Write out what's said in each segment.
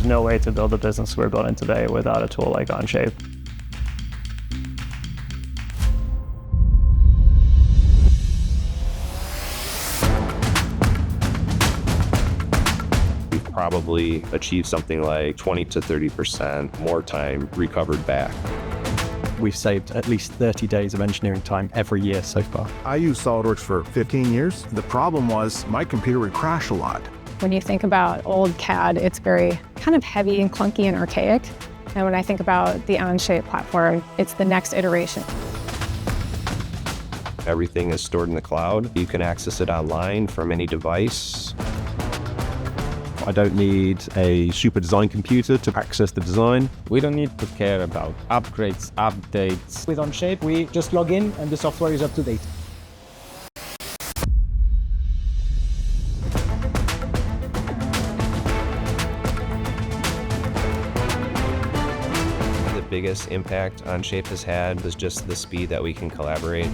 There's no way to build the business we're building today without a tool like Onshape. Probably achieve something like 20 to 30% more time recovered back. We've saved at least 30 days of engineering time every year so far. I used SolidWorks for 15 years. The problem was my computer would crash a lot. When you think about old CAD, it's very kind of heavy and clunky and archaic. And when I think about the Onshape platform, it's the next iteration. Everything is stored in the cloud. You can access it online from any device. I don't need a super design computer to access the design. We don't need to care about upgrades, updates. With Onshape, we just log in and the software is up to date. The biggest impact Onshape has had is just the speed that we can collaborate.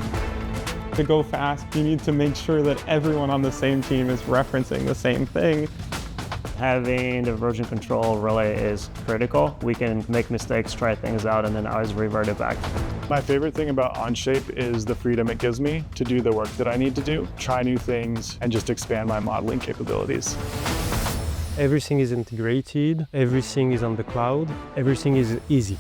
To go fast, you need to make sure that everyone on the same team is referencing the same thing. Having the version control really is critical. We can make mistakes, try things out, and then always revert it back. My favorite thing about Onshape is the freedom it gives me to do the work that I need to do, try new things, and just expand my modeling capabilities. Everything is integrated, everything is on the cloud, everything is easy.